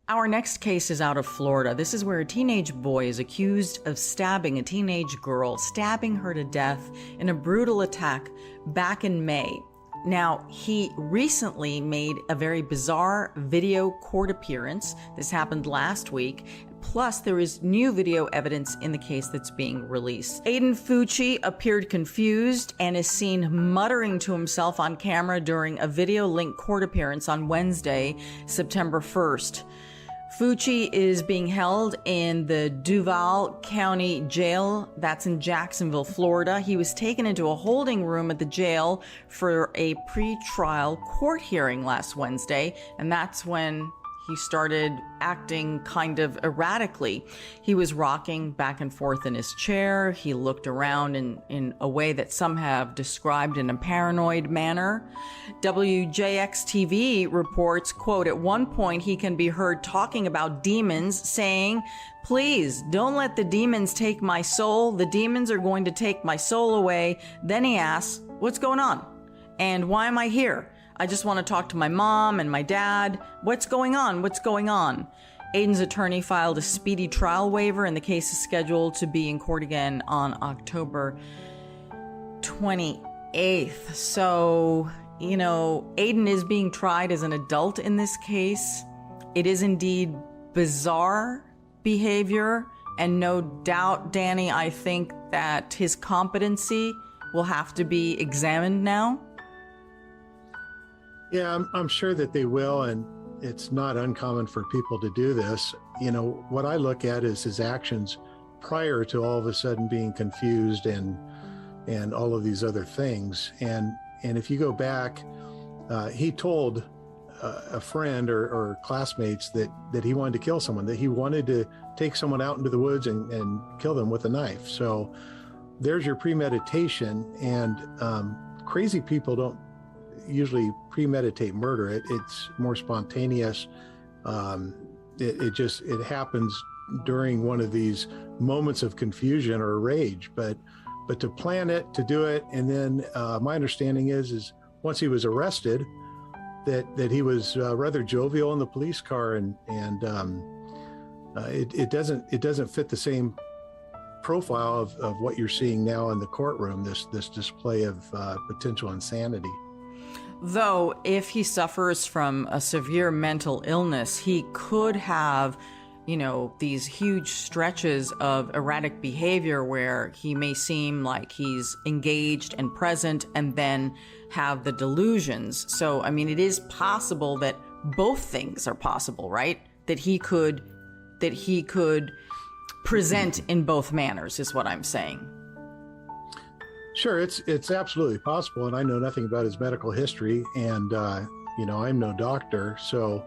Our next case is out of Florida. This is where a teenage boy is accused of stabbing a teenage girl, stabbing her to death in a brutal attack back in May. Now, he recently made a very bizarre video court appearance. This happened last week. Plus, there is new video evidence in the case that's being released. Aiden Fucci appeared confused and is seen muttering to himself on camera during a video link court appearance on Wednesday, September 1st. Fucci is being held in the Duval County Jail. That's in Jacksonville, Florida. He was taken into a holding room at the jail for a pre-trial court hearing last Wednesday, and that's when he started acting kind of erratically. He was rocking back and forth in his chair. He looked around in a way that some have described in a paranoid manner. WJX-TV reports, quote, at one point he can be heard talking about demons, saying, "Please don't let the demons take my soul. The demons are going to take my soul away." Then he asks, "What's going on? And why am I here? I just want to talk to my mom and my dad. What's going on? What's going on?" Aiden's attorney filed a speedy trial waiver, and the case is scheduled to be in court again on October 28th. So, Aiden is being tried as an adult in this case. It is indeed bizarre behavior, and no doubt, Danny, I think that his competency will have to be examined now. Yeah, I'm sure that they will, and it's not uncommon for people to do this. What I look at is his actions prior to all of a sudden being confused and all of these other things. And if you go back, he told a friend or classmates that he wanted to kill someone, that he wanted to take someone out into the woods and kill them with a knife. So there's your premeditation, and crazy people don't usually premeditate murder. It's more spontaneous. It happens during one of these moments of confusion or rage. But to plan it, to do it, and then my understanding is once he was arrested, that he was rather jovial in the police car, and it doesn't fit the same profile of what you're seeing now in the courtroom. This display of potential insanity. Though, if he suffers from a severe mental illness, he could have, these huge stretches of erratic behavior where he may seem like he's engaged and present and then have the delusions. So, it is possible that both things are possible, right? That he could present in both manners is what I'm saying. Sure, it's absolutely possible, and I know nothing about his medical history, and I'm no doctor, so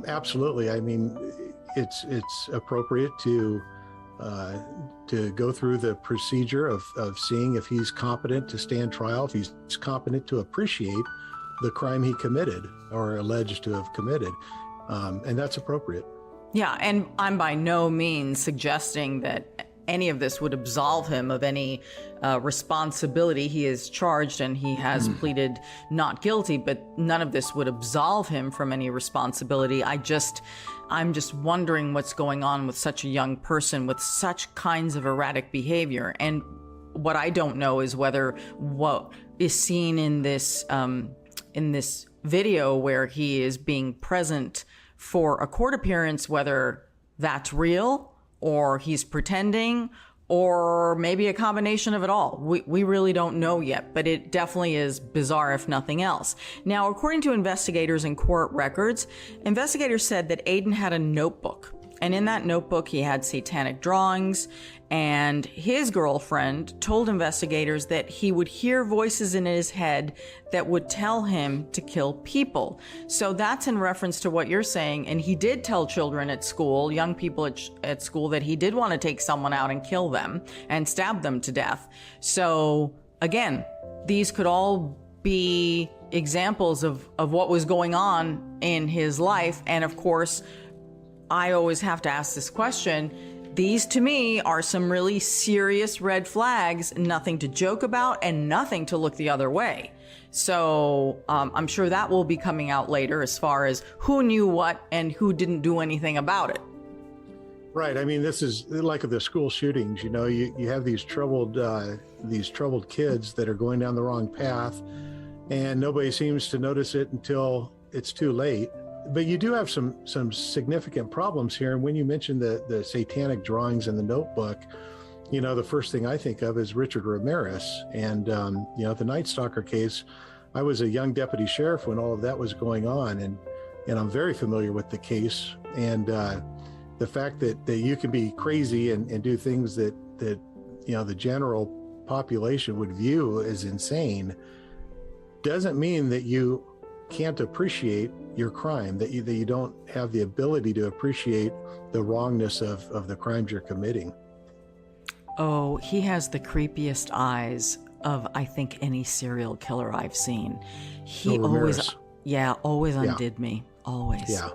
absolutely. It's appropriate to go through the procedure of seeing if he's competent to stand trial, if he's competent to appreciate the crime he committed or alleged to have committed, and that's appropriate. Yeah, and I'm by no means suggesting that any of this would absolve him of any responsibility. He is charged and he has pleaded not guilty, but none of this would absolve him from any responsibility. I'm just wondering what's going on with such a young person with such kinds of erratic behavior. And what I don't know is whether what is seen in this video where he is being present for a court appearance, whether that's real or he's pretending, or maybe a combination of it all. We really don't know yet, but it definitely is bizarre if nothing else. Now, according to investigators and court records, investigators said that Aiden had a notebook, and in that notebook he had satanic drawings, and his girlfriend told investigators that he would hear voices in his head that would tell him to kill people. So that's in reference to what you're saying, and he did tell children at school, young people at school, that he did want to take someone out and kill them and stab them to death. So again, these could all be examples of what was going on in his life. And of course, I always have to ask this question: These to me are some really serious red flags, nothing to joke about and nothing to look the other way. So I'm sure that will be coming out later as far as who knew what and who didn't do anything about it. Right. I mean, this is like the school shootings. You know, you have these troubled kids that are going down the wrong path, and nobody seems to notice it until it's too late. But you do have some significant problems here. And when you mentioned the satanic drawings in the notebook, you know, the first thing I think of is Richard Ramirez. And, you know, the Night Stalker case, I was a young deputy sheriff when all of that was going on. And I'm very familiar with the case. And the fact that you can be crazy and do things that, you know, the general population would view as insane doesn't mean that you can't appreciate your crime, that you don't have the ability to appreciate the wrongness of the crimes you're committing. Oh, he has the creepiest eyes of, I think, any serial killer I've seen. He always undid me. Always. Yeah.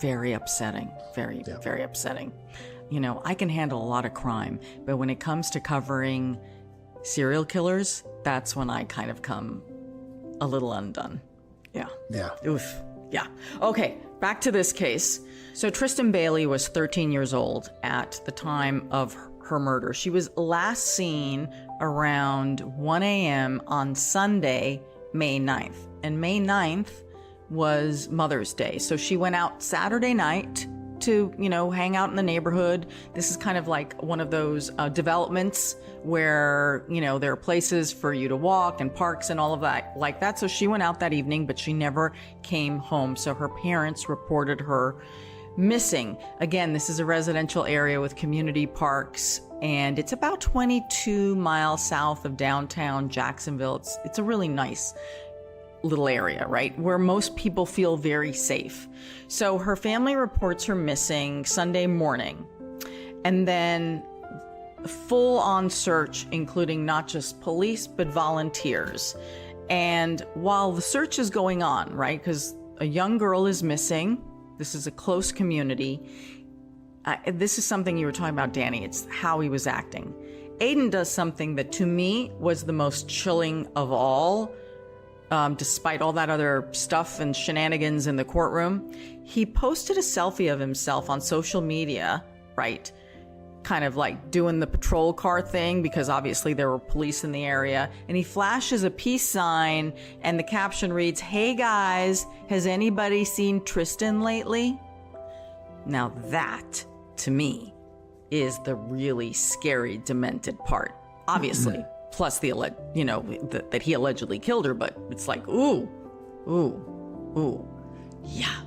Very upsetting. Very upsetting. You know, I can handle a lot of crime, but when it comes to covering serial killers, that's when I kind of come a little undone. Yeah. Yeah. Oof. Yeah. Okay, back to this case. So Tristyn Bailey was 13 years old at the time of her murder. She was last seen around 1 a.m. on Sunday, May 9th. And May 9th was Mother's Day. So she went out Saturday night to, you know, hang out in the neighborhood. This is kind of like one of those developments where, you know, there are places for you to walk and parks and all of that like that. So she went out that evening, but she never came home. So her parents reported her missing. Again, this is a residential area with community parks, and it's about 22 miles south of downtown Jacksonville. It's a really nice little area, right, where most people feel very safe. So her family reports her missing Sunday morning, and then full-on search, including not just police but volunteers. And while the search is going on, right, because a young girl is missing, this is a close community. This is something you were talking about, Danny. It's how he was acting. Aiden does something that to me was the most chilling of all. Despite all that other stuff and shenanigans in the courtroom, he posted a selfie of himself on social media, right? Kind of like doing the patrol car thing, because obviously there were police in the area. And he flashes a peace sign, and the caption reads, "Hey guys, has anybody seen Tristyn lately?" Now that, to me, is the really scary, demented part. Obviously. Plus that he allegedly killed her, but it's like, ooh, yeah.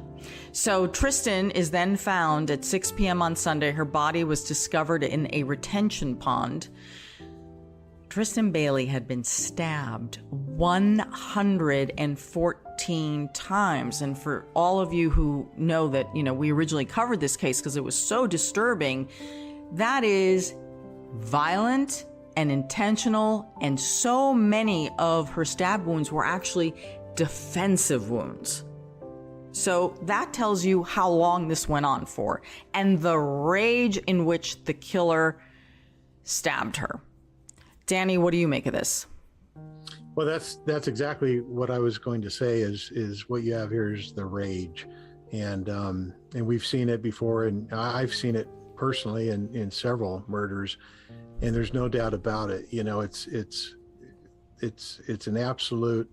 So Tristyn is then found at 6 p.m. on Sunday. Her body was discovered in a retention pond. Tristyn Bailey had been stabbed 114 times. And for all of you who know that, you know, we originally covered this case because it was so disturbing, that is violent and intentional, and so many of her stab wounds were actually defensive wounds. So that tells you how long this went on for, and the rage in which the killer stabbed her. Danny, what do you make of this? Well, that's exactly what I was going to say. Is what you have here is the rage, and we've seen it before, and I've seen it personally in several murders. And there's no doubt about it. You know, it's an absolute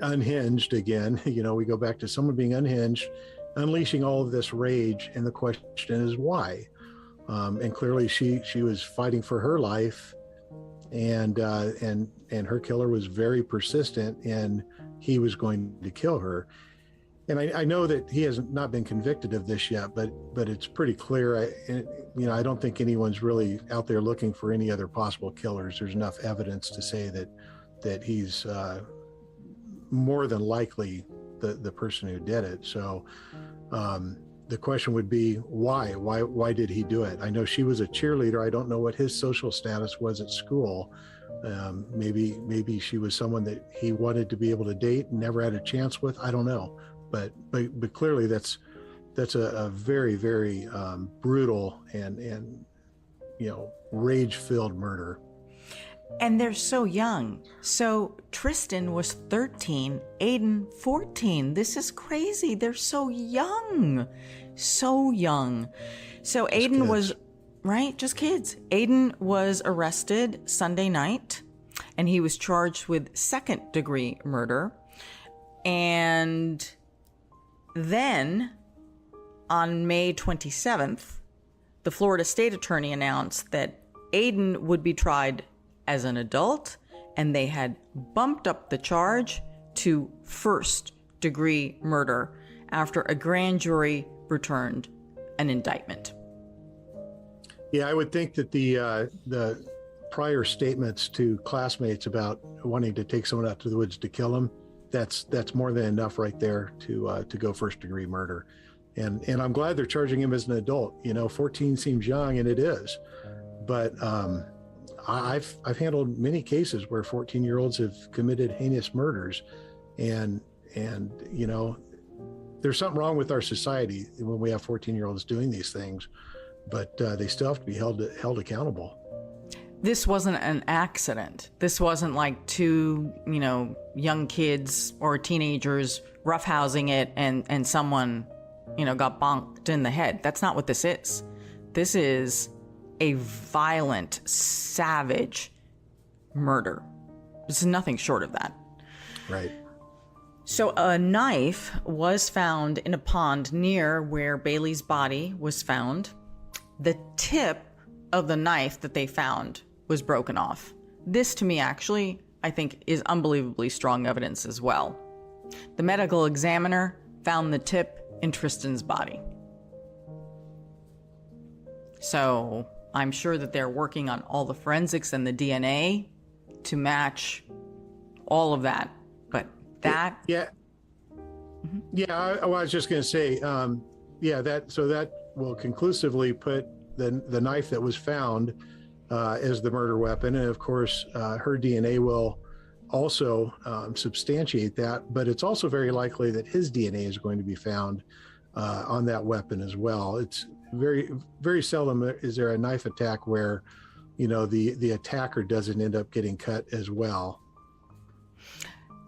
unhinged again. You know, we go back to someone being unhinged, unleashing all of this rage, and the question is why? And clearly, she was fighting for her life, and her killer was very persistent, and he was going to kill her. And I know that he has not been convicted of this yet, but it's pretty clear. I don't think anyone's really out there looking for any other possible killers. There's enough evidence to say that he's more than likely the person who did it. So the question would be why? Why did he do it? I know she was a cheerleader. I don't know what his social status was at school. Maybe she was someone that he wanted to be able to date and never had a chance with. I don't know. But clearly that's that's a very, very brutal and rage-filled murder. And they're so young. So Tristyn was 13, Aiden 14. This is crazy. They're so young. So young. So Aiden was, right? Just kids. Aiden was arrested Sunday night, and he was charged with second-degree murder. And then on May 27th, the Florida State Attorney announced that Aiden would be tried as an adult, and they had bumped up the charge to first-degree murder after a grand jury returned an indictment. Yeah, I would think that the prior statements to classmates about wanting to take someone out to the woods to kill them, that's more than enough right there to go first-degree murder. And I'm glad they're charging him as an adult. 14 seems young, and it is, but I've handled many cases where 14-year-olds have committed heinous murders, and there's something wrong with our society when we have 14-year-olds doing these things, but they still have to be held accountable. This wasn't an accident. This wasn't like two, young kids or teenagers roughhousing it and someone, got bonked in the head. That's not what this is. This is a violent, savage murder. This is nothing short of that. Right. So a knife was found in a pond near where Bailey's body was found. The tip of the knife that they found was broken off. This, to me, actually, I think is unbelievably strong evidence as well. The medical examiner found the tip in Tristyn's body. So I'm sure that they're working on all the forensics and the DNA to match all of that. But that... Yeah. Mm-hmm. Yeah, I was just going to say, that will conclusively put the knife that was found as the murder weapon. And of course, her DNA will also substantiate that, but it's also very likely that his DNA is going to be found on that weapon as well. It's very, very seldom is there a knife attack where, the attacker doesn't end up getting cut as well.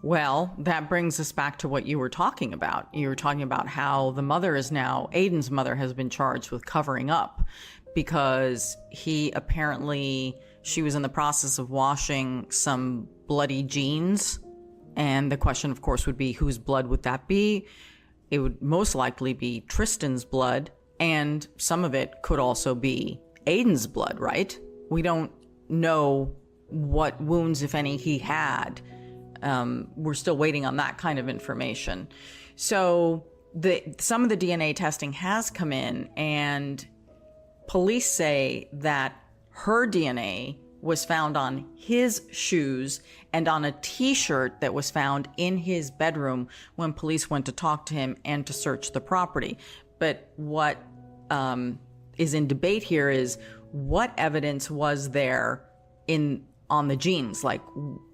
Well, that brings us back to what you were talking about. You were talking about how the mother is now, Aiden's mother has been charged with covering up because she was in the process of washing some bloody jeans. And the question, of course, would be, whose blood would that be? It would most likely be Tristyn's blood, and some of it could also be Aiden's blood, right? We don't know what wounds, if any, he had. We're still waiting on that kind of information. So some of the DNA testing has come in, and police say that her DNA was found on his shoes and on a t-shirt that was found in his bedroom when police went to talk to him and to search the property. But what is in debate here is what evidence was there on the jeans? Like,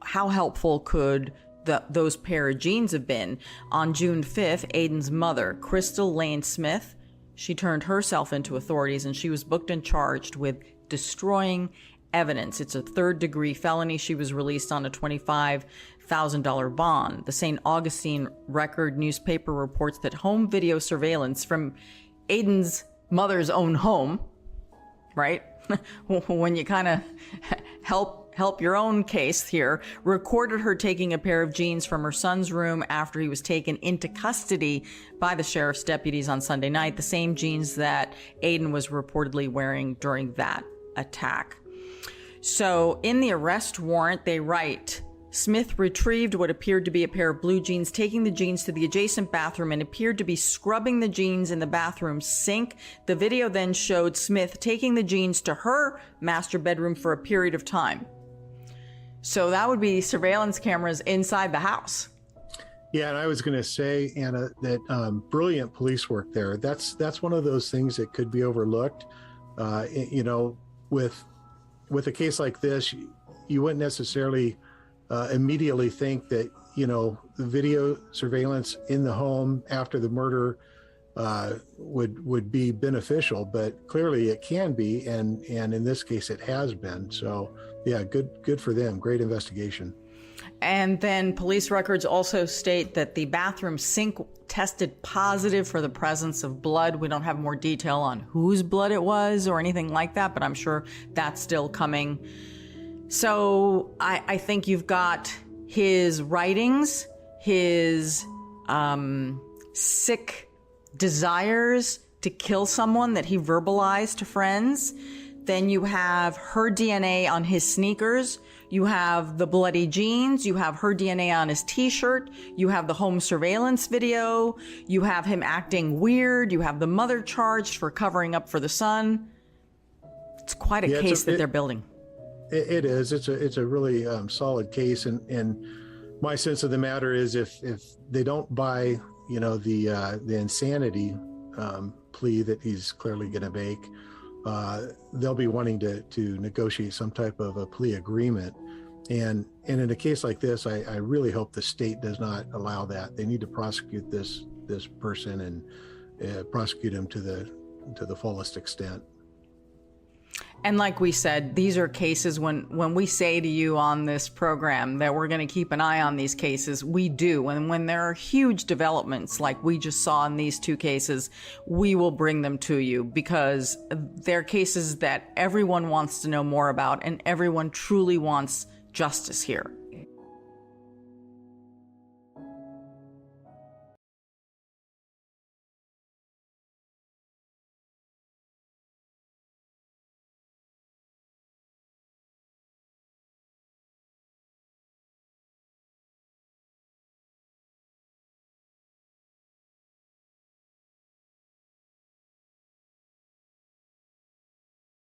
how helpful could those pair of jeans have been? On June 5th, Aiden's mother, Crystal Lane Smith, she turned herself into authorities, and she was booked and charged with destroying evidence. It's a third-degree felony. She was released on a $25,000 bond. The St. Augustine Record newspaper reports that home video surveillance from Aiden's mother's own home, right? When you kind of help your own case here, recorded her taking a pair of jeans from her son's room after he was taken into custody by the sheriff's deputies on Sunday night, the same jeans that Aiden was reportedly wearing during that attack. So in the arrest warrant, they write, Smith retrieved what appeared to be a pair of blue jeans, taking the jeans to the adjacent bathroom and appeared to be scrubbing the jeans in the bathroom sink. The video then showed Smith taking the jeans to her master bedroom for a period of time. So that would be surveillance cameras inside the house. Yeah, and I was going to say, Anna, that brilliant police work there. That's one of those things that could be overlooked. With a case like this, you wouldn't necessarily immediately think that, the video surveillance in the home after the murder would be beneficial, but clearly it can be, and in this case it has been. So yeah, good for them. Great investigation. And then police records also state that the bathroom sink tested positive for the presence of blood. We don't have more detail on whose blood it was or anything like that, but I'm sure that's still coming. So I think you've got his writings, his sick desires to kill someone that he verbalized to friends. Then you have her DNA on his sneakers. You have the bloody jeans. You have her DNA on his t-shirt. You have the home surveillance video. You have him acting weird. You have the mother charged for covering up for the son. It's quite a case that they're building. It is. It's a really solid case. And my sense of the matter is if they don't buy, the insanity plea that he's clearly going to make, they'll be wanting to negotiate some type of a plea agreement. And in a case like this, I really hope the state does not allow that. They need to prosecute this person and prosecute him to the fullest extent. And like we said, these are cases when we say to you on this program that we're going to keep an eye on these cases, we do. And when there are huge developments like we just saw in these two cases, we will bring them to you because they're cases that everyone wants to know more about and everyone truly wants justice here.